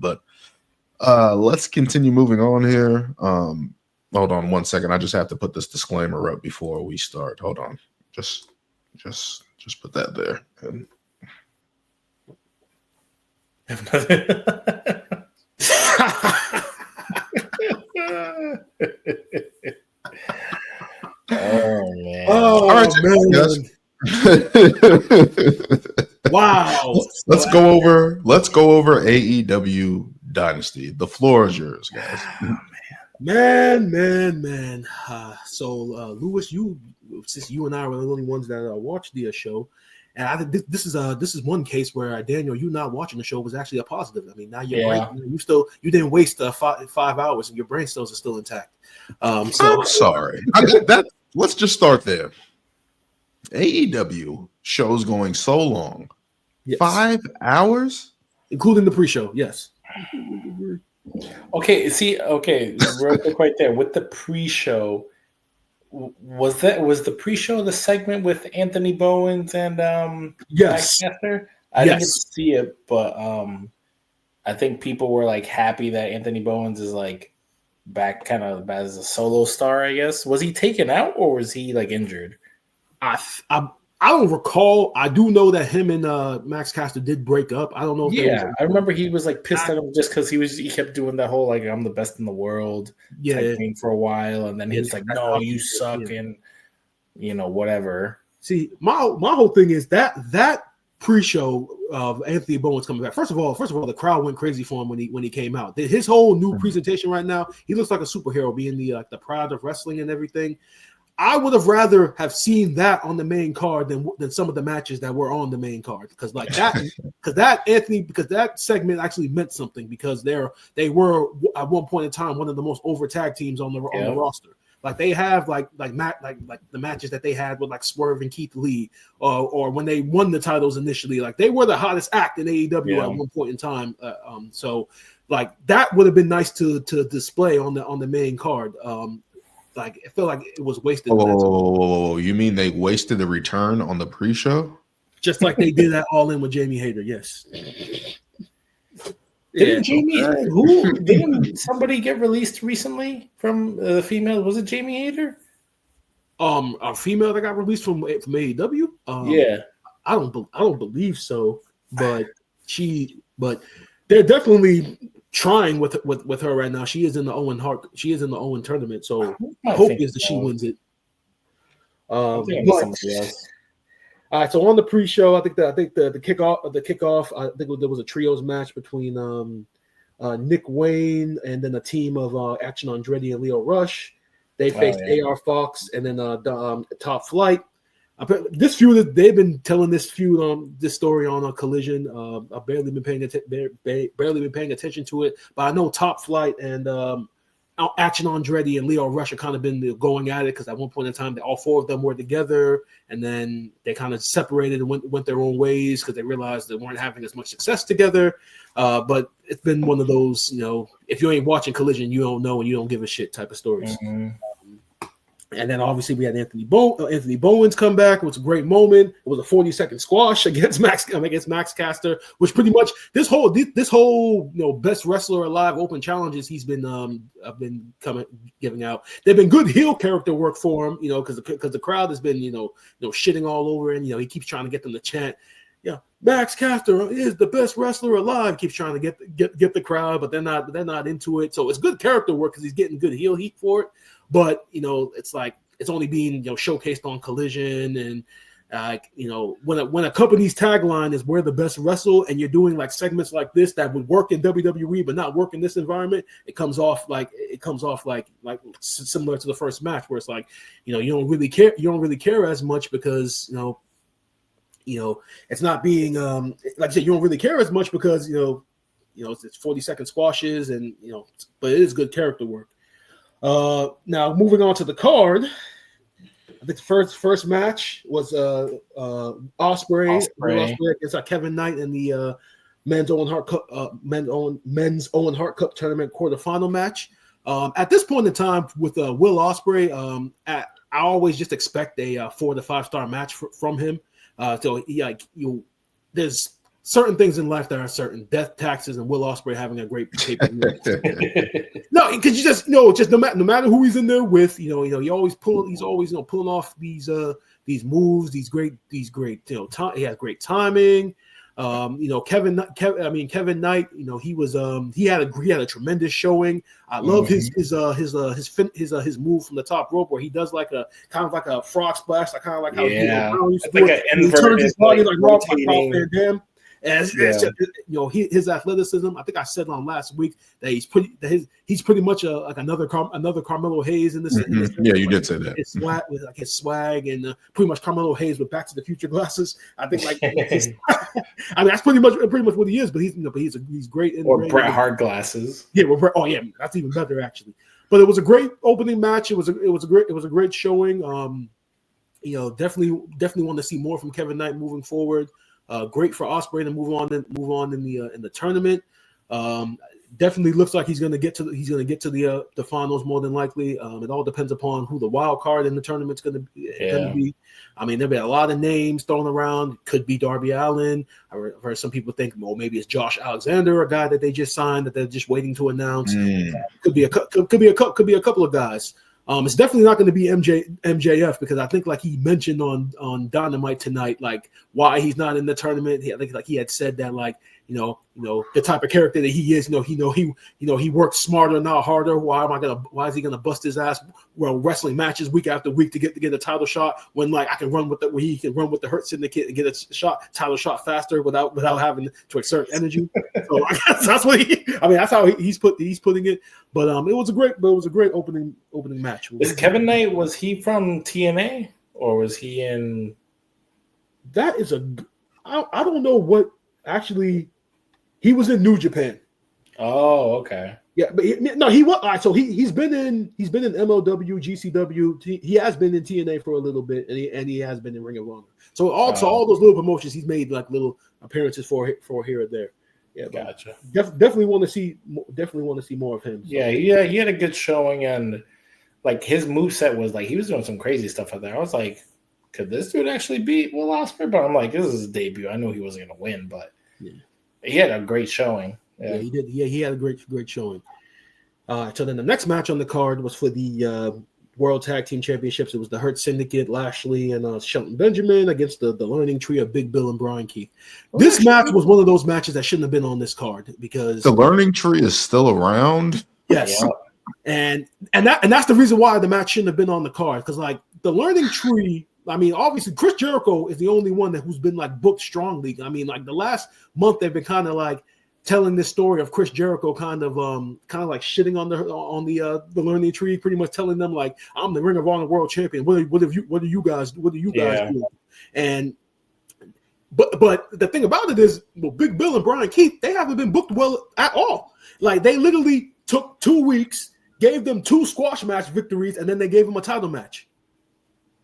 But let's continue moving on here. Hold on 1 second. I just have to put this disclaimer up before we start. Hold on. Just put that there. And... Oh man! All right, man. Wow. Let's go over AEW Dynasty. The floor is yours, guys. Man. So, Luis, since you and I were the only ones that watched the show, and I think this is one case where Daniel, you not watching the show was actually a positive. I mean, now you're right. You didn't waste 5 hours, and your brain cells are still intact. I'm sorry. Let's just start there. AEW shows going so long. Yes. 5 hours? Including the pre-show, yes. Okay, real quick right there. With the pre-show, was the pre-show the segment with Anthony Bowens and yes. I didn't get to see it, but I think people were like happy that Anthony Bowens is like back kind of as a solo star, I guess. Was he taken out or was he like injured? I don't recall. I do know that him and Max Caster did break up. I don't know if I remember he was like pissed at him just because he kept doing that whole like I'm the best in the world type thing for a while, and then he's like, no, you suck, and whatever. See, my whole thing is that pre-show of Anthony Bowens coming back. First of all, the crowd went crazy for him when he came out. His whole new presentation right now, he looks like a superhero, being the pride of wrestling and everything. I would have rather have seen that on the main card than some of the matches that were on the main card, because that segment actually meant something, because they were at one point in time one of the most over tag teams on the roster. Like they have like the matches that they had with like Swerve and Keith Lee, or when they won the titles initially, like they were the hottest act in AEW at one point in time. So like that would have been nice to display on the main card. Like it felt like it was wasted. Oh, you mean they wasted the return on the pre-show? Just like they did that All In with Jamie Hayter, yes. Didn't somebody get released recently from the female? Was it Jamie Hayter? A female that got released from AEW? I don't believe so, but they're definitely trying with her right now. She is in the Owen tournament, so hope is that she wins it. All right, so on the pre-show, I think the kickoff. I think there was a trios match between Nick Wayne and then a team of Action Andretti and Leo Rush. They faced AR Fox and then Top Flight. This feud, they've been telling this story on Collision. I've barely been paying attention to it, but I know Top Flight and Action Andretti and Leo Rush have kind of been going at it, because at one point in time, all four of them were together, and then they kind of separated and went their own ways because they realized they weren't having as much success together. But it's been one of those, if you ain't watching Collision, you don't know and you don't give a shit type of stories. Mm-hmm. And then obviously we had Anthony Bowens come back. It was a great moment. It was a 40-second squash against Max Caster, which pretty much this whole best wrestler alive open challenges he's been giving out. They've been good heel character work for him, because the crowd has been shitting all over, and he keeps trying to get them to chant, Max Caster is the best wrestler alive. Keeps trying to get the crowd, but they're not into it. So it's good character work because he's getting good heel heat for it. But it's like it's only being showcased on Collision, and when a company's tagline is "We're the best wrestle," and you're doing like segments like this that would work in WWE but not work in this environment, it comes off like similar to the first match, where it's like you don't really care as much, because it's not being like I said, you don't really care as much because it's 40-second squashes, and but it is good character work. Now moving on to the card, I think the first match was Ospreay against Kevin Knight in the men's Owen Hart Cup tournament quarterfinal match. At this point in time with Will Ospreay, I always just expect a 4 to 5 star match from him. There's certain things in life that are certain. Death, taxes, and Will Ospreay having a great pay-per-view. No, because you just no matter who he's in there with, he's always pulling off these moves, these great he has great timing. Kevin Knight, he had a tremendous showing. I love his move from the top rope where he does like a kind of like a frog splash, like kind of like how it's like an inverted, he turns his body like Rob Van Dam. And Yeah. it's just, his athleticism. I think I said on last week that he's pretty much like another Carmelo Hayes in this. Yeah, you did say that. His swag and pretty much Carmelo Hayes with Back to the Future glasses. I think that's pretty much what he is. But he's great. Or Bret Hart glasses. Yeah, that's even better actually. But it was a great opening match. It was a great showing. Definitely want to see more from Kevin Knight moving forward. Great for Ospreay to move on in the tournament. Definitely looks like he's going to get to the finals more than likely. It all depends upon who the wild card in the tournament's going to be. I mean, there'll be a lot of names thrown around. Could be Darby Allin. I've heard some people think, well, maybe it's Josh Alexander, a guy that they just signed that they're just waiting to announce. Could be a couple of guys. It's definitely not going to be MJF because I think like he mentioned on Dynamite tonight, like why he's not in the tournament. I think like he had said that like the type of character that he is. He works smarter, not harder. Why is he gonna bust his ass wrestling matches week after week to get a title shot when like I can run with he can run with the Hurt Syndicate and get a title shot faster without having to exert energy. So I guess that's how he's putting it. But it was a great opening match. Is Kevin Knight, was he from TNA or was he in? That is I don't know what actually. He was in New Japan. Oh, okay. Yeah, but he was. All right, so he's been in MLW, GCW. He has been in TNA for a little bit, and he has been in Ring of Honor. So all those little promotions, he's made like little appearances for here or there. Yeah, gotcha. Definitely want to see more of him. So. Yeah, he had a good showing, and like his moveset was like he was doing some crazy stuff out there. I was like, could this dude actually beat Will Ospreay? But I'm like, this is his debut. I knew he wasn't going to win, but. Yeah. He had a great showing. Yeah, he did. Yeah, he had a great showing. So then the next match on the card was for the World Tag Team Championships. It was the Hurt Syndicate, Lashley and Shelton Benjamin against the Learning Tree of Big Bill and Brian Keith. This match was one of those matches that shouldn't have been on this card because the Learning Tree is still around. Yes, yeah. and that's the reason why the match shouldn't have been on the card because like the Learning Tree. I mean, obviously, Chris Jericho is the only one who's been like booked strongly. I mean, like the last month they've been kind of like telling this story of Chris Jericho kind of like shitting on the Learning Tree, pretty much telling them like I'm the Ring of Honor World Champion. What do you guys do? And but the thing about it is, well, Big Bill and Brian Keith, they haven't been booked well at all. Like they literally took 2 weeks, gave them 2 squash match victories, and then they gave them a title match.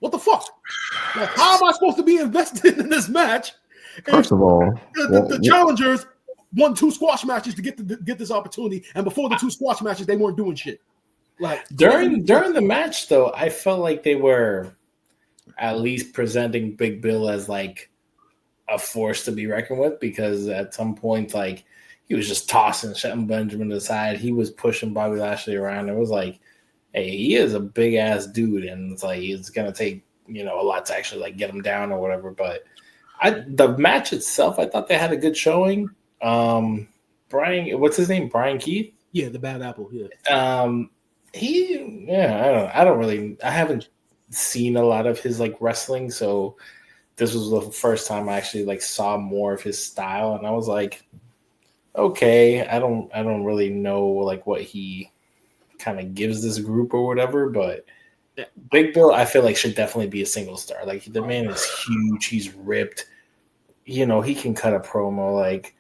What the fuck? Like, how am I supposed to be invested in this match? First of all, the challengers won 2 squash matches to get this opportunity, and before the 2 squash matches, they weren't doing shit. Like during the match, though, I felt like they were at least presenting Big Bill as like a force to be reckoned with because at some point, like he was just tossing Shelton Benjamin aside. He was pushing Bobby Lashley around. It was like. Hey, he is a big ass dude, and it's like it's gonna take a lot to actually like get him down or whatever. But the match itself, I thought they had a good showing. Brian, what's his name? Brian Keith? Yeah, the Bad Apple. Yeah. I haven't seen a lot of his like wrestling, so this was the first time I actually like saw more of his style, and I was like, okay, I don't really know like what he kind of gives this group or whatever, but Big Bill I feel like should definitely be a single star. Like the man is huge, he's ripped, he can cut a promo. Like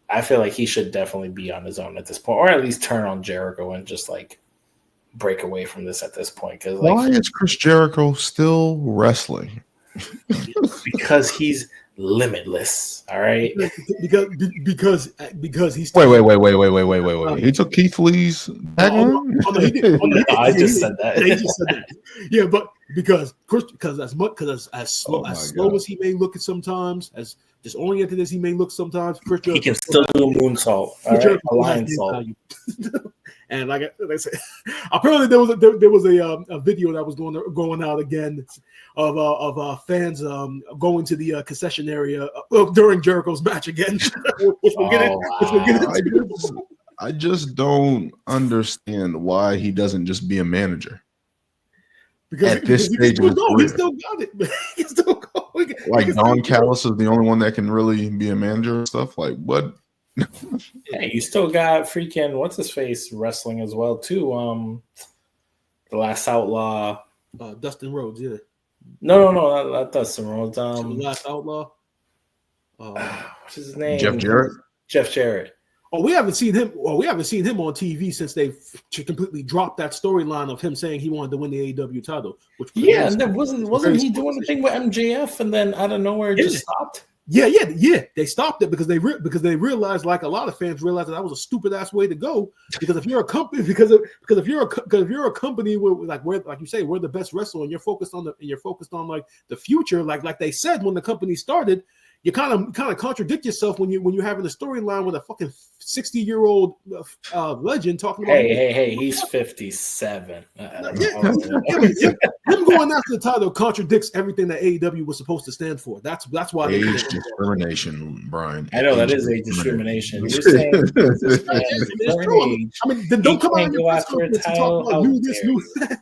I feel like he should definitely be on his own at this point, or at least turn on Jericho and just like break away from this at this point. Because why is Chris Jericho still wrestling? Because he's limitless. All right. Because he's wait. He took Keith Lee's I just said that. Yeah, but because as slow as he may look at sometimes, as disoriented as he may look sometimes, Chris Jericho he can still do a moonsault. All right, a lion salt. And like I said, apparently there was a video that was going out again of fans going to the concession area during Jericho's match again, which we'll get into. I just don't understand why he doesn't just be a manager. Because at this stage of his career. He still got it. He's still going. Like Don Callis is the only one that can really be a manager and stuff. Like what? Hey, you still got freaking what's his face wrestling as well too. The Last Outlaw, Dustin Rhodes. Yeah. No, not Dustin Rhodes. The Last Outlaw. What's his name? Jeff Jarrett. Oh, we haven't seen him. Well, we haven't seen him on TV since they completely dropped that storyline of him saying he wanted to win the AEW title. Which and then wasn't he doing the thing with MJF, and then out of nowhere it just stopped. Yeah. They stopped it because they realized, like a lot of fans realized, that was a stupid ass way to go. Because if you're a company, because if you're a company where like you say, we're the best wrestler, and you're focused on like the future, like they said when the company started. You kind of contradict yourself when you're having a storyline with a fucking 60-year-old legend talking about. Hey, he's 57. Him going after the title contradicts everything that AEW was supposed to stand for. That's why age discrimination, Brian. I know that is age discrimination. You're saying it's true. I mean, then don't come out and go after a title. New this, new that.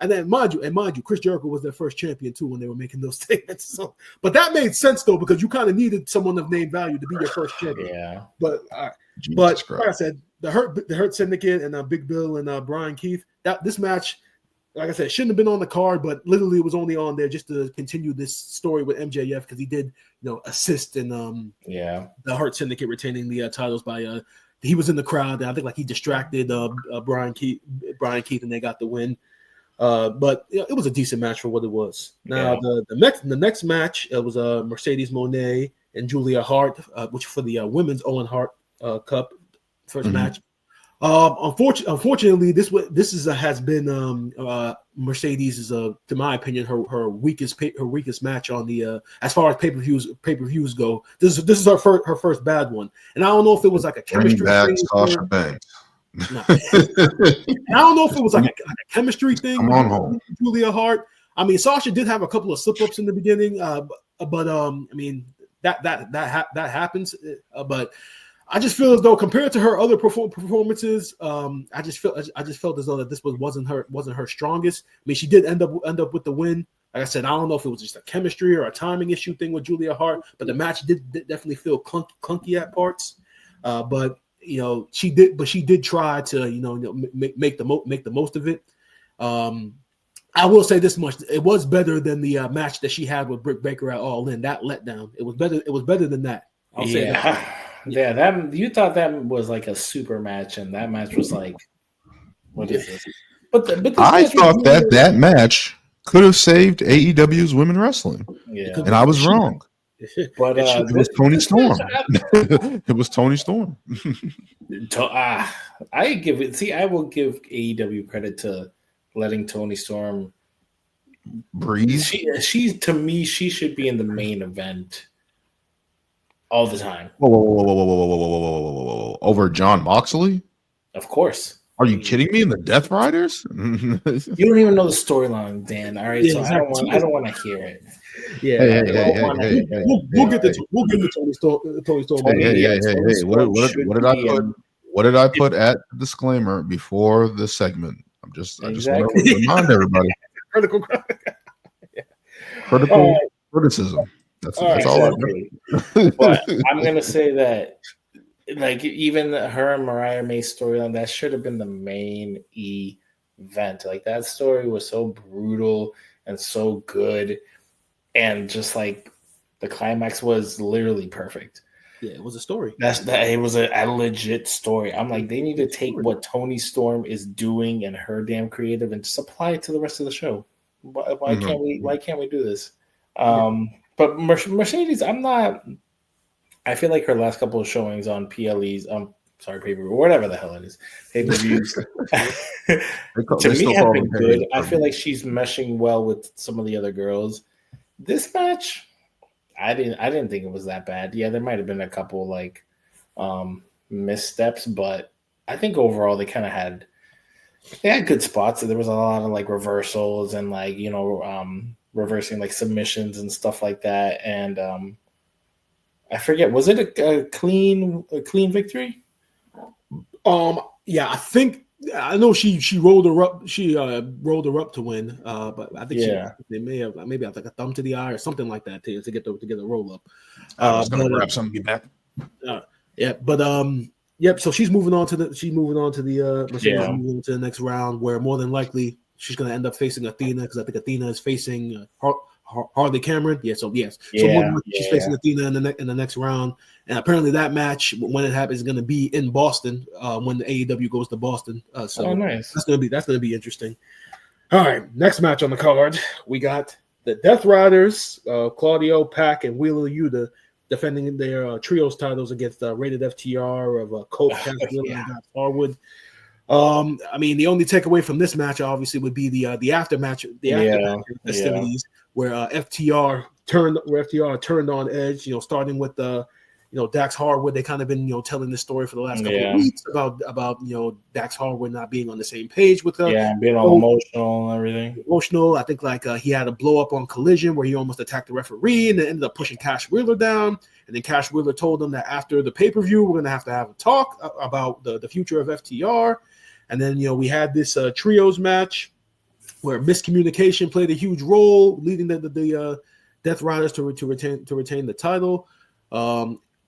And then, mind you, Chris Jericho was their first champion too when they were making those statements. So, but that made sense though because you kind of needed someone of name value to be your first champion. Yeah. But like I said, the Hurt Syndicate and Big Bill and Brian Keith. This match, like I said, shouldn't have been on the card, but literally it was only on there just to continue this story with MJF because he did, assist in the Hurt Syndicate retaining the titles by he was in the crowd. I think like he distracted Brian Keith, and they got the win. But it was a decent match for what it was. Now the next match was Mercedes Moné and Julia Hart, which for the women's Owen Hart Cup first match. Unfortunately, this has been Mercedes' to my opinion her weakest match on the as far as pay-per-views go. This is her first bad one, and I don't know if it was like a chemistry thing. Sasha Banks. No. I don't know if it was like a chemistry thing. Come on home, Julia Hart. I mean, Sasha did have a couple of slip-ups in the beginning, but I mean that happens. But I just feel as though compared to her other performances, I just felt as though that this wasn't her strongest. I mean, she did end up with the win. Like I said, I don't know if it was just a chemistry or a timing issue thing with Julia Hart, but the match did definitely feel clunky at parts. But she did try to make the most of it. I will say this much: it was better than the match that she had with Britt Baker at All In. That letdown. It was better than that. I'll say that. Yeah, that you thought that was like a super match, and that match was like, what is this? But I thought that match could have saved AEW's women wrestling. Yeah, and I was wrong. But it was Tony Storm. It was Tony Storm. I will give AEW credit to letting Tony Storm breathe. She to me, she should be in the main event all the time. Whoa. Over John Moxley? Of course. Are you kidding me? In the Death Riders? You don't even know the storyline, Dan. All right, so exactly. I don't want to hear it. Yeah, we'll get to Tony Storm. Hey. What did I put at the disclaimer before the segment? I just want to remind everybody. Critical criticism. That's all I do. But I'm gonna say that, like, even her and Mariah May storyline, that should have been the main event. Like, that story was so brutal and so good, and just like the climax was literally perfect. Yeah, it was a story. It was a legit story. I'm like, they need to take what Tony Storm is doing and her damn creative and just apply it to the rest of the show. Why can't we? Why can't we do this? But Mercedes, I feel like her last couple of showings on PLEs, pay-per-view, or whatever the hell it is, pay-per-views, to me have been good. I feel like she's meshing well with some of the other girls. This match, I didn't think it was that bad. Yeah, there might have been a couple like missteps, but I think overall they had good spots. There was a lot of like reversals and like reversing like submissions and stuff like that. And I forget, was it a clean victory? Yeah, I know she rolled her up. She rolled her up to win. But I think they may have maybe like a thumb to the eye or something like that to get the roll up. I was gonna grab something. Get back. Yeah, but yep. So she's moving on to the moving to the next round, where more than likely she's gonna end up facing Athena, because I think Athena is facing Harley Cameron. Yeah, so yes. So more than likely she's facing Athena in the next round. And apparently that match, when it happens, is going to be in Boston when the AEW goes to Boston. So nice. That's going to be interesting. All right, next match on the card, we got the Death Riders, Claudio, Pac, and Wheeler Yuta defending their trios titles against Rated FTR of Cope, Cass Wheeler, and Dax Harwood. I mean, the only takeaway from this match obviously would be the aftermatch, festivities, where FTR turned on Edge. Starting with Dax Harwood. They kind of been telling this story for the last couple of weeks about Dax Harwood not being on the same page with her. Yeah, being all emotional and everything. Emotional. I think like he had a blow up on Collision where he almost attacked the referee and then ended up pushing Cash Wheeler down. And then Cash Wheeler told them that after the pay-per-view, we're gonna have a talk about the future of FTR. And then we had this trios match where miscommunication played a huge role, leading the Death Riders to retain the title.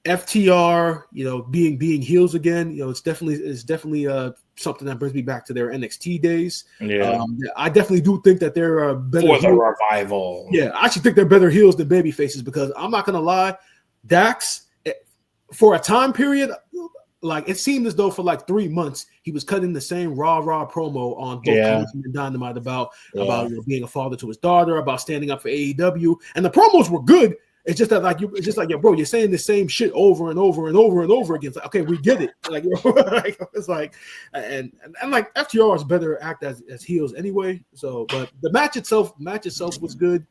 FTR, being heels again, it's definitely something that brings me back to their NXT days. Yeah, I definitely do think that they're better for the revival. Yeah, I actually think they're better heels than baby faces, because I'm not gonna lie, Dax, for a time period, like it seemed as though for like 3 months he was cutting the same raw promo on both Collision and Dynamite about being a father to his daughter, about standing up for AEW, and the promos were good. It's just that yo, bro, you're saying the same shit over and over and over and over again. It's like, okay, we get it. Like, it's like, and like FTR is better act as heels anyway. So, but the match itself was good.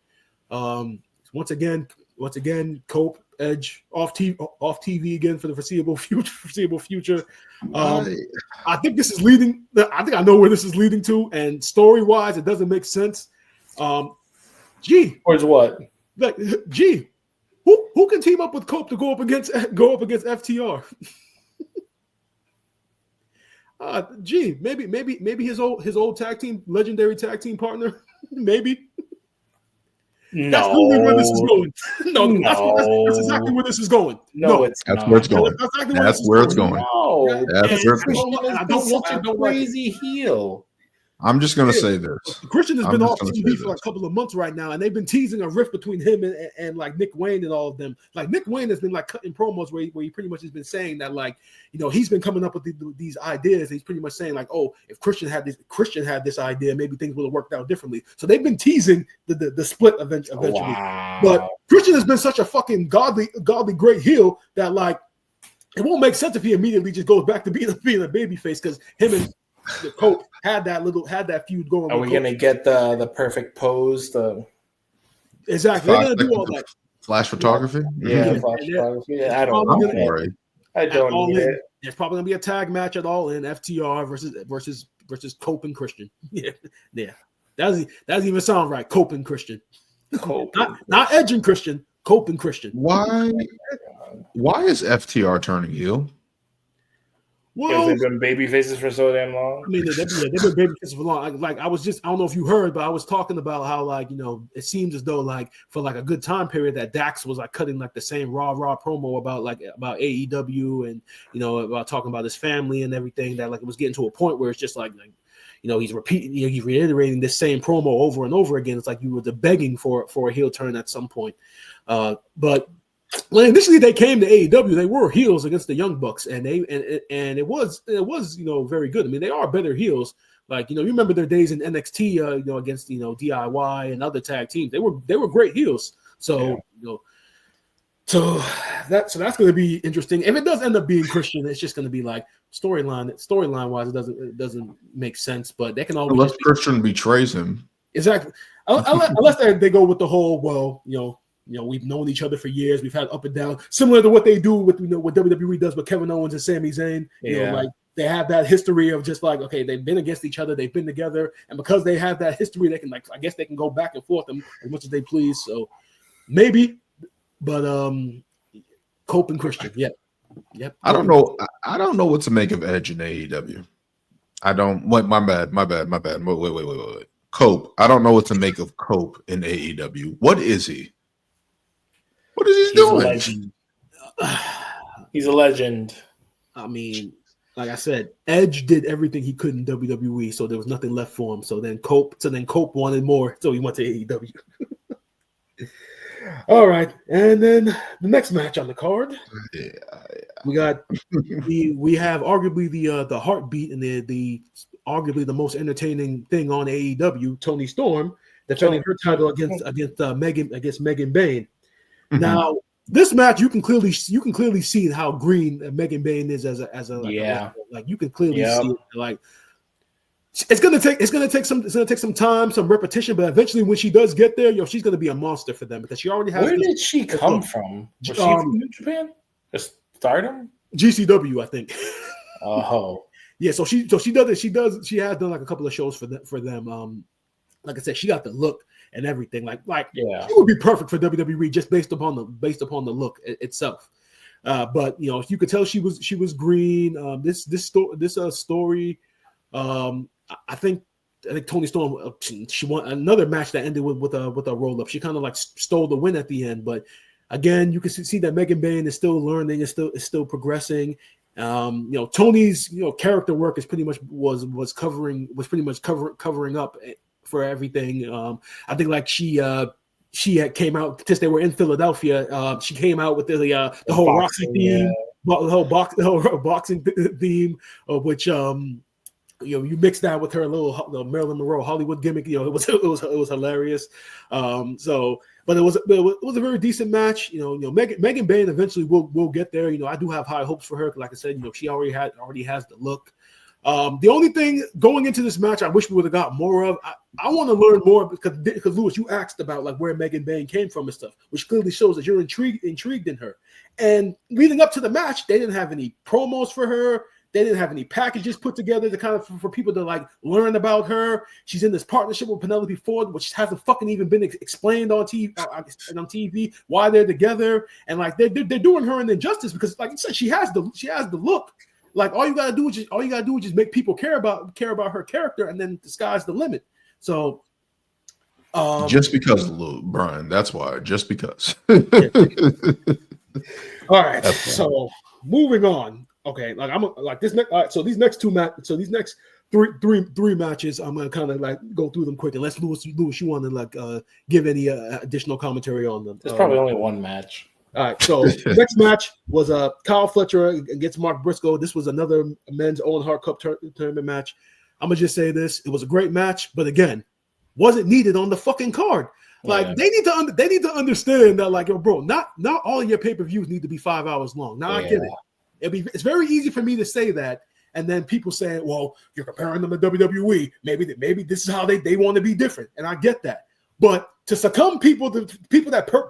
Once again, Cope, Edge off TV again for the foreseeable future. I think this is leading. I think I know where this is leading to, and story wise, it doesn't make sense. Towards what? Like, who can team up with Cope to go up against FTR? Maybe his old legendary tag team partner. Maybe. No. That's really where this is going. That's exactly where this is going. That's where it's going. That's where it's going. No. That's where it's going. I don't want a crazy heel. I'm just going to say this. Christian has been off TV for like a couple of months right now, and they've been teasing a rift between him and like Nick Wayne and all of them. Like Nick Wayne has been like cutting promos where he pretty much has been saying that, like, he's been coming up with these ideas. He's pretty much saying like, oh, if Christian had this idea, maybe things would have worked out differently. So they've been teasing the split eventually. Wow. But Christian has been such a fucking godly great heel that like it won't make sense if he immediately just goes back to being a babyface, because him and the Cope had that feud going. Are we gonna get the perfect pose? Exactly. They're gonna do all that. Flash photography. Yeah, flash photography. Yeah, I don't need it. There's probably gonna be a tag match at All In, FTR versus Cope and Christian. Yeah. That doesn't even sound right. Cope and Christian. Not Edge and Christian. Cope and Christian. Why is FTR turning heel? Because they've been baby faces for so damn long. I mean, they've been baby faces for long. Like I don't know if you heard, but I was talking about how, like, it seems as though like for like a good time period that Dax was like cutting like the same raw promo about AEW and about talking about his family and everything, that like it was getting to a point where it's just like he's repeating, he's reiterating this same promo over and over again. It's like you were begging for a heel turn at some point. But when initially they came to AEW, they were heels against the Young Bucks, and it was very good. I mean, they are better heels. Like, you remember their days in NXT, against DIY and other tag teams. They were great heels. So so that's going to be interesting. If it does end up being Christian, it's just going to be like storyline wise, it doesn't make sense. But they can always, unless Christian betrays him. Exactly. Unless they go with the whole, we've known each other for years. We've had up and down, similar to what they do with what WWE does with Kevin Owens and Sami Zayn. Like they have that history of just like, okay, they've been against each other, they've been together, and because they have that history, they can I guess they can go back and forth as much as they please. So maybe, but Cope and Christian, yep. I don't know what to make of Edge in AEW. I don't. Wait, my bad. Wait. Cope. I don't know what to make of Cope in AEW. What is he? What is he doing? He's a legend. I mean, like I said, Edge did everything he could in WWE, so there was nothing left for him. So then Cope wanted more, so he went to AEW. All right, and then the next match on the card, we have arguably the heartbeat and the arguably the most entertaining thing on AEW, Toni Storm defending her title against Megan Bayne. Mm-hmm. Now, this match you can clearly see how green Megan Bayne is as a like you can clearly see it, like. It's gonna take some time, some repetition, but eventually when she does get there, she's gonna be a monster for them because she already has. Where did she come from? Was she from New Japan? Stardom? GCW, I think. Oh, yeah. So she has done like a couple of shows for them. Like I said, she got the look and everything. Like she would be perfect for WWE just based upon the look itself. But you could tell she was green. This story. I think Toni Storm she won another match that ended with a roll up. She kind of like stole the win at the end, but again, you can see that Megan Bayne is still learning, is still progressing. Toni's character work is pretty much was covering up for everything. I think like she had came out since they were in Philadelphia. She came out with the whole boxing theme, the whole boxing theme, of which you mix that with her little Marilyn Monroe Hollywood gimmick. It was hilarious. But it was a very decent match. Megan Bayne eventually will get there. I do have high hopes for her. Like I said, she already has the look. The only thing going into this match, I wish we would have got more of. I want to learn more because Lewis, you asked about like where Megan Bayne came from and stuff, which clearly shows that you're intrigued in her. And leading up to the match, they didn't have any promos for her. They didn't have any packages put together to kind of for people to like learn about her. She's in this partnership with Penelope Ford, which hasn't fucking even been explained on TV why they're together. And like they're doing her an injustice because, like you said, she has the look. Like all you gotta do is just make people care about her character, and then the sky's the limit. So, just because, Brian, that's why. Just because. All right. So moving on. Okay, like I'm like this next. All right, so these next three matches, I'm gonna kind of like go through them quick. Unless Lewis, you want to like give any additional commentary on them? There's probably only one match. All right, so next match was Kyle Fletcher against Mark Briscoe. This was another men's Owen Hart Cup tournament match. I'm gonna just say this: it was a great match, but again, wasn't needed on the fucking card. Like they need to understand that, like, bro, not all of your pay-per-views need to be 5 hours long. Now I get it. It's very easy for me to say that, and then people saying, "Well, you're comparing them to WWE. Maybe this is how they want to be different." And I get that, but to succumb people that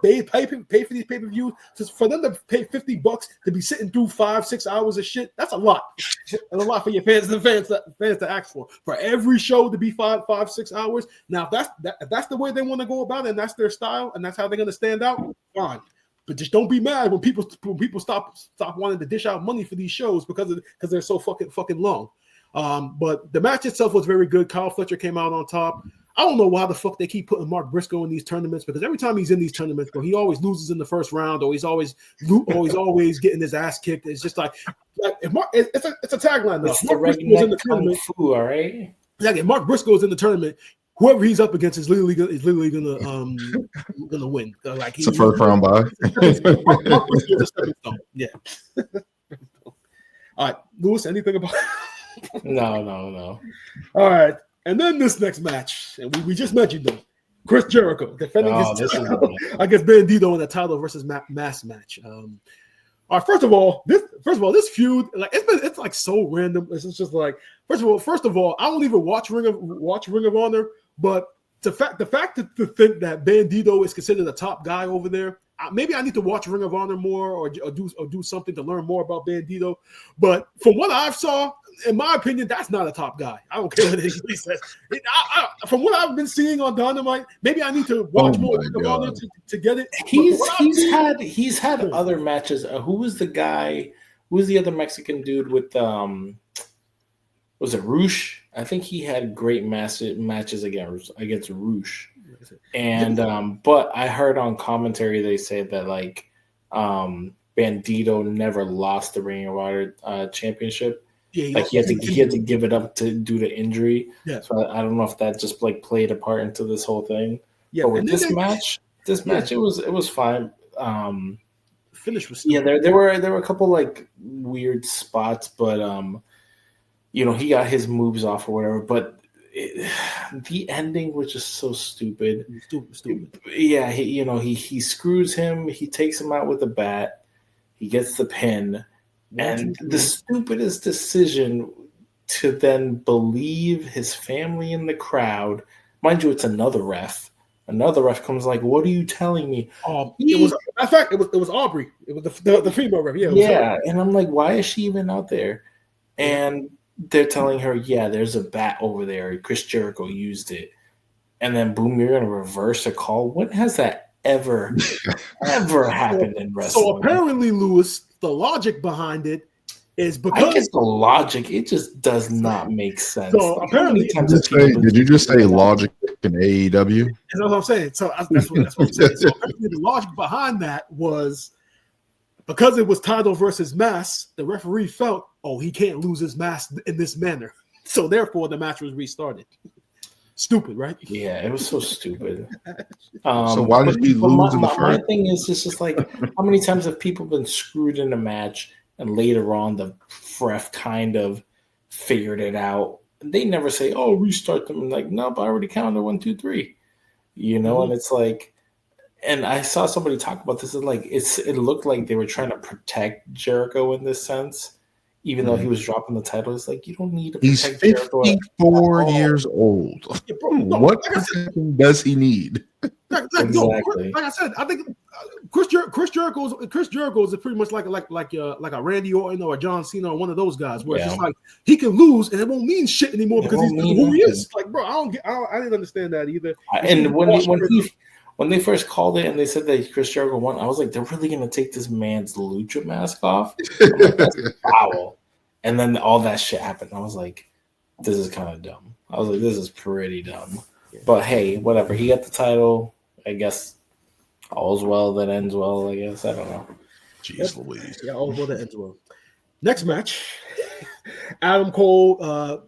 pay for these pay-per-views, for them to pay $50 to be sitting through 5-6 hours of shit, that's a lot. That's a lot for your fans to ask for. For every show to be 5-6 hours. Now, if that's the way they want to go about it, and that's their style, and that's how they're going to stand out, fine. But just don't be mad when people stop wanting to dish out money for these shows because they're so fucking long. But the match itself was very good. Kyle Fletcher came out on top. I don't know why the fuck they keep putting Mark Briscoe in these tournaments, because every time he's in these tournaments, bro, he always loses in the first round, or he's always getting his ass kicked. It's just like it's a tagline now. It's Mark Briscoe's in the tournament. All right. Like if Mark Briscoe's in the tournament, whoever he's up against is literally gonna win. Like it's a first round bye. Mark Briscoe's a stepping stone. Yeah. All right, Lewis, anything about No. All right. And then this next match, and we just mentioned them, Chris Jericho defending his title against Bandito in a title versus mass match. All right, first of all, this feud, like it's like so random. It's just like first of all, I don't even watch Ring of Honor, but the fact to think that Bandito is considered a top guy over there. Maybe I need to watch Ring of Honor more or do something to learn more about Bandito. But from what I've saw, in my opinion, that's not a top guy. I don't care what anybody says. From what I've been seeing on Dynamite, maybe I need to watch more Ring of Honor to get it. He's had other matches. Who was the guy? Who was the other Mexican dude with was it Roosh? I think he had great matches against Roosh. And but I heard on commentary they said that like Bandito never lost the Ring of Honor championship. Yeah, like he had to give it up due to injury. Yeah. So I don't know if that just like played a part into this whole thing. Yeah. But with this match, it was fine. Finish was there were a couple like weird spots, but he got his moves off or whatever, but the ending was just so stupid. Stupid. Yeah, he screws him. He takes him out with a bat. He gets the pin, and the stupidest decision to then believe his family in the crowd. Mind you, it's another ref. Another ref comes like, "What are you telling me?" In fact, it was Aubrey. It was the female ref. Yeah, and I'm like, why is she even out there? And they're telling her, yeah, there's a bat over there. Chris Jericho used it. And then, boom, you're going to reverse a call. When has that ever happened in wrestling? So apparently, Lewis, the logic behind it is because... I guess the logic, it just does not make sense. So apparently... Did you just say logic in AEW? That's what I'm saying. So that's what I'm saying. So apparently the logic behind that was because it was title versus mask, the referee felt, he can't lose his mask in this manner. So therefore, the match was restarted. Stupid, right? Yeah, it was so stupid. So why did he lose in the first? My thing is just like, how many times have people been screwed in a match and later on the ref kind of figured it out? They never say, restart them. I'm like, nope, I already counted 1, 2, 3. And it's like, and I saw somebody talk about this. It looked like they were trying to protect Jericho in this sense. Even though he was dropping the title, it's like you don't need to protect Jericho. He's 54 years old. Yeah, bro, what protection does he need? Exactly. Like I said, I think Chris Jericho is pretty much like a Randy Orton or a John Cena or one of those guys, where it's just like he can lose and it won't mean shit anymore because he's who he is. Like, bro, I didn't understand that either. And when they first called it and they said that Chris Jericho won, I was like, they're really going to take this man's lucha mask off? I'm like, that's foul. And then all that shit happened. I was like, this is kind of dumb. I was like, this is pretty dumb. But hey, whatever. He got the title. I guess all's well that ends well, I guess. I don't know. Jeez Louise. Yeah, all's well that ends well. Next match, Adam Cole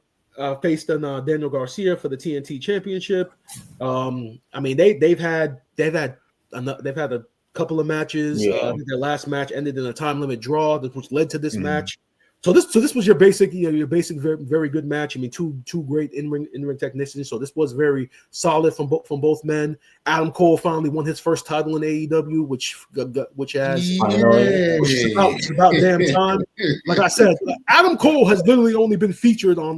faced Daniel Garcia for the TNT Championship. I mean, they've had a couple of matches. Yeah. Their last match ended in a time limit draw, which led to this match. So this was your basic, very, very good match. I mean, two great in-ring technicians. So this was very solid from both men. Adam Cole finally won his first title in AEW, which it's about damn time. Like I said, Adam Cole has literally only been featured on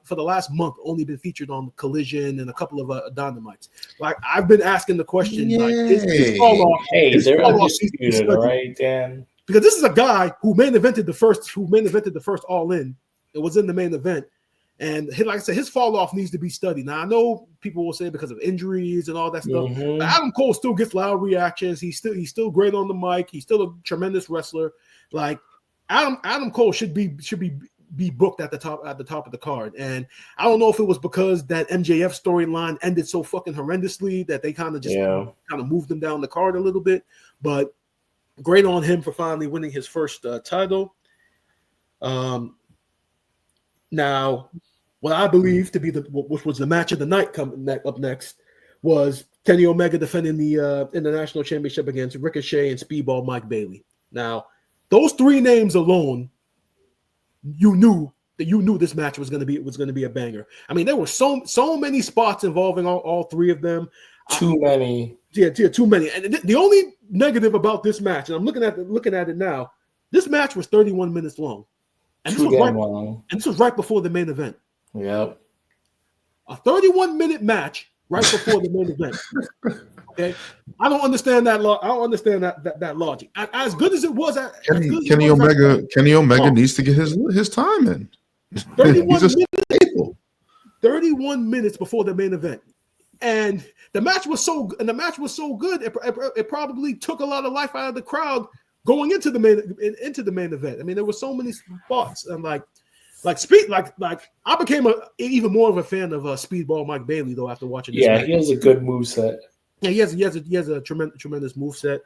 for the last month, only been featured on Collision and a couple of Dynamites. Like I've been asking the question, like, is fall off? Hey, they're undisputed, all right, Dan. Because this is a guy who main evented the first All In. It was in the main event. And like I said, his fall off needs to be studied. Now I know people will say because of injuries and all that stuff. But Adam Cole still gets loud reactions. He's still great on the mic. He's still a tremendous wrestler. Like Adam Cole should be booked at the top of the card. And I don't know if it was because that MJF storyline ended so fucking horrendously that they kind of moved him down the card a little bit. But great on him for finally winning his first title. Now, what I believe to be which was the match of the night coming up next was Kenny Omega defending the International Championship against Ricochet and Speedball Mike Bailey. Now, those three names alone, you knew this match was going to be a banger. I mean, there were so many spots involving all three of them. Too many. Yeah, too many. And the only negative about this match, and I'm looking at it now, this match was 31 minutes long. And this was right before the main event. Yep. A 31-minute match right before the main event. Okay, I don't understand that. I don't understand that logic. As good as it was, Kenny Omega needs to get his time in. 31 minutes. 31 minutes before the main event, and the match was so good. It probably took a lot of life out of the crowd going into the main event. I mean, there were so many spots, and like I became even more of a fan of Speedball Mike Bailey though after watching this match. He has a good moveset. Yeah, he has a tremendous moveset.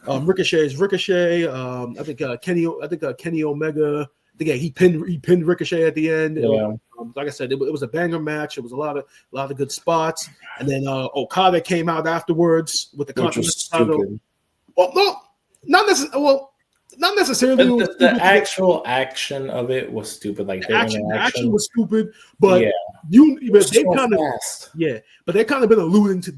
Ricochet is Ricochet. I think Kenny Omega. He pinned Ricochet at the end. Yeah. Like I said, it was a banger match. It was a lot of good spots. And then Okada came out afterwards with the Continental title. Well, no, not necessarily. Well, not necessarily. The actual action of it was stupid. Like the action was stupid, but but they kind of been alluded to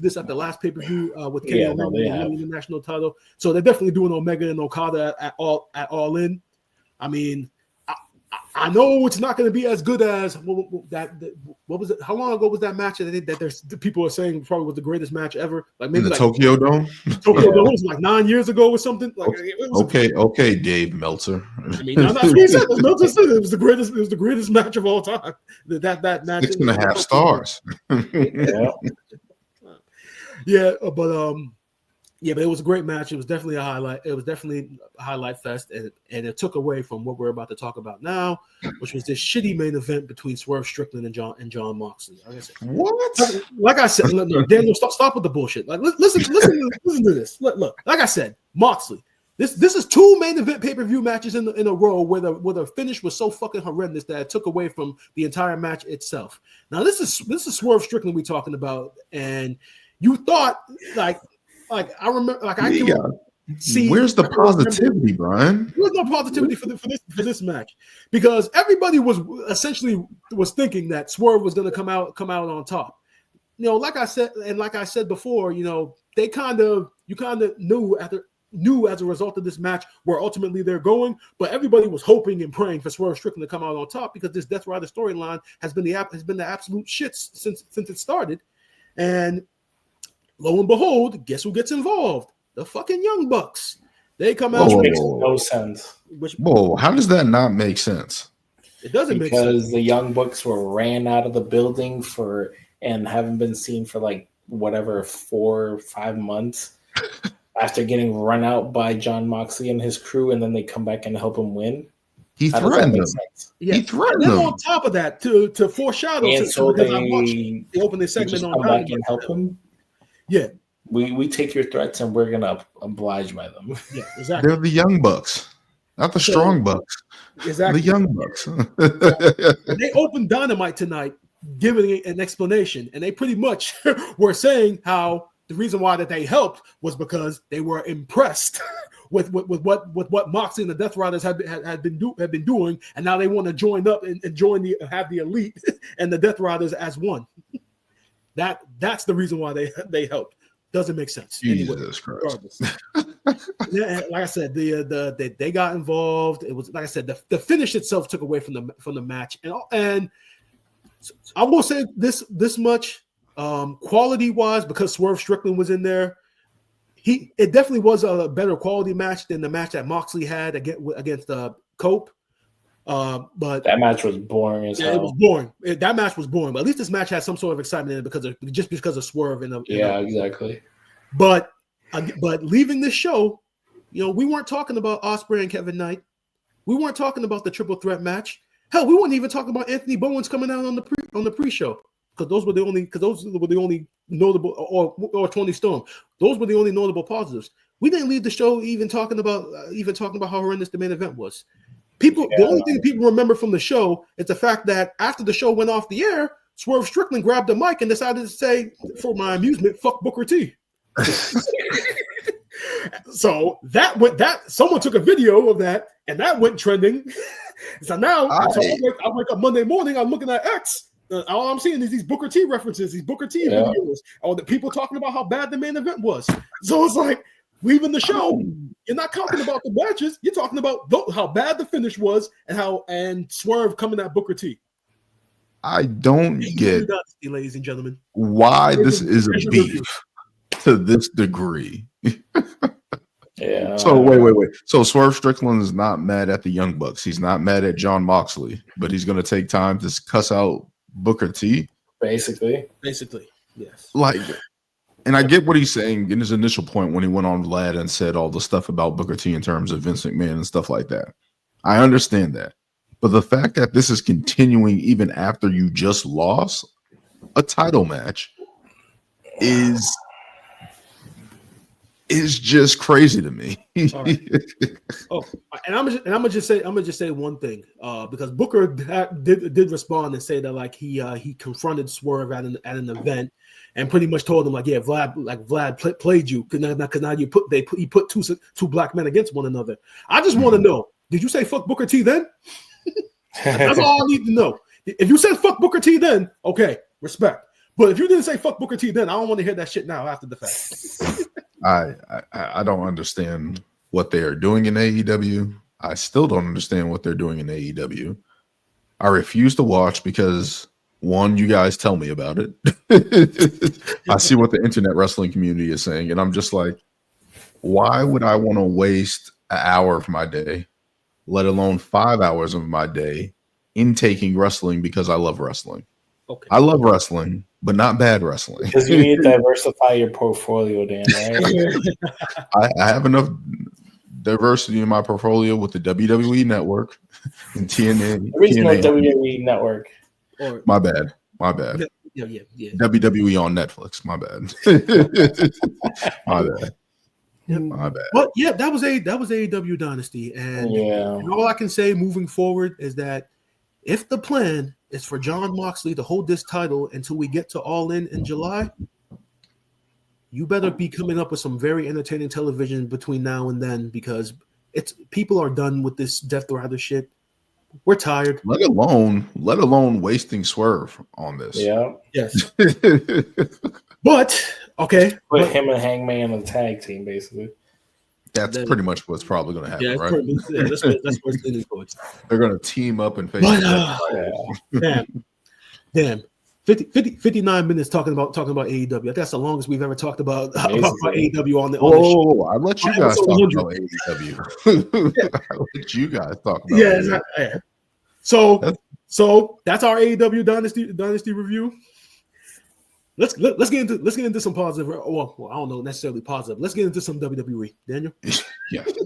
this at the last pay-per-view with Kenny Omega winning the national title. So they're definitely doing Omega and Okada at all in. I mean, I know it's not going to be as good as that. What was it? How long ago was that match that there's people are saying probably was the greatest match ever? Like maybe in the Tokyo Dome. Tokyo Dome was like 9 years ago or something. Like okay, Dave Meltzer. I mean, that's what he said. Meltzer said it was the greatest. It was the greatest match of all time. That match. 6.5 stars. But it was a great match. It was definitely a highlight. It was definitely a highlight fest, and it took away from what we're about to talk about now, which was this shitty main event between Swerve Strickland and John Moxley. Like I said, Daniel, stop with the bullshit. Like, listen to this. Look, like I said, Moxley. This is 2 main event pay-per-view matches in a row where the finish was so fucking horrendous that it took away from the entire match itself. Now this is Swerve Strickland we're talking about, and you thought like I remember, like I can see. Where's the positivity, Brian? There's no positivity for this match because everybody was thinking that Swerve was going to come out on top. You know, like I said before, you know, you kind of knew as a result of this match where ultimately they're going, but everybody was hoping and praying for Swerve Strickland to come out on top because this Death Rider storyline has been the absolute shit since it started, and lo and behold, guess who gets involved? The fucking Young Bucks. They come out. Which makes no sense. How does that not make sense? It doesn't make sense. Because the Young Bucks were ran out of the building and haven't been seen for like 4 or 5 months after getting run out by John Moxley and his crew, and then they come back and help him win. He threatened them. Yeah. He threatened them. On top of that, to foreshadow, and so because I watched the opening segment on come back and help him. Yeah, we take your threats and we're gonna oblige by them. Yeah, exactly. They're the Young Bucks, not the Strong Bucks. Exactly, the Young Bucks. They opened Dynamite tonight, giving an explanation, and they pretty much were saying how the reason why that they helped was because they were impressed with what Moxley and the Death Riders had been doing, and now they want to join up and have the Elite and the Death Riders as one. That's the reason why they helped. Doesn't make sense. Jesus Christ. Yeah, like I said, they got involved. It was like I said, the finish itself took away from the match, and I will say this much, quality wise, because Swerve Strickland was in there. It definitely was a better quality match than the match that Moxley had against Cope. But that match was boring as hell. It was boring. That match was boring, but at least this match had some sort of excitement in it because of Swerve. Exactly. But leaving this show, you know, we weren't talking about Ospreay and Kevin Knight. We weren't talking about the triple threat match. Hell, we weren't even talking about Anthony Bowens coming out on the pre-show because those were the only notable, or Tony Storm. Those were the only notable positives. We didn't leave the show even talking about how horrendous the main event was. The only thing people remember from the show is the fact that after the show went off the air, Swerve Strickland grabbed the mic and decided to say, for my amusement, "Fuck Booker T." So someone took a video of that and that went trending. So now I wake up Monday morning, I'm looking at X. All I'm seeing is these Booker T references, these Booker T videos, all the people talking about how bad the main event was. So it's like, leaving the show, you're not talking about the matches. You're talking about how bad the finish was and Swerve coming at Booker T. I don't get Dynasty, ladies and gentlemen, why this is a beef to this degree. Yeah. So wait. So Swerve Strickland is not mad at the Young Bucks. He's not mad at John Moxley, but he's going to take time to cuss out Booker T. Basically, yes. Like, and I get what he's saying in his initial point when he went on Vlad and said all the stuff about Booker T in terms of Vince McMahon and stuff like that. I understand that. But the fact that this is continuing even after you just lost a title match is just crazy to me. Right. Oh, and I'm gonna just say one thing, because Booker did respond and say that like he confronted Swerve at an event and pretty much told him like, yeah, Vlad played you because now he put two black men against one another. I just want to know, did you say fuck Booker T then? That's all I need to know. If you said fuck Booker T then, okay, respect. But if you didn't say fuck Booker T then, I don't want to hear that shit now after the fact. I don't understand what they are doing in AEW. I still don't understand what they're doing in AEW. I refuse to watch because, one, you guys tell me about it. I see what the internet wrestling community is saying, and I'm just like, why would I want to waste an hour of my day, let alone 5 hours of my day, intaking wrestling because I love wrestling? Okay. I love wrestling, but not bad wrestling. Because you need to diversify your portfolio, Dan, right? I have enough diversity in my portfolio with the WWE Network and TNA. There is no WWE Network. My bad. Yeah. WWE on Netflix. My bad. My bad. But yeah, that was AEW Dynasty, and all I can say moving forward is that if the plan is for John Moxley to hold this title until we get to All In July, you better be coming up with some very entertaining television between now and then, because people are done with this Death Rider shit. We're tired. Let alone wasting Swerve on this. Yeah. Yes. But okay. Put him and Hangman on the tag team, basically. That's pretty much what's probably going to happen, right? That's what it's leaning towards. They're going to team up and face. Damn. 59 minutes talking about AEW. That's the longest we've ever talked about AEW on the show. I'll let you guys talk about AEW. I'll let you guys talk about AEW. So that's our AEW Dynasty review. Let's get into some positive. Well, I don't know necessarily positive. Let's get into some WWE. Daniel. Yeah.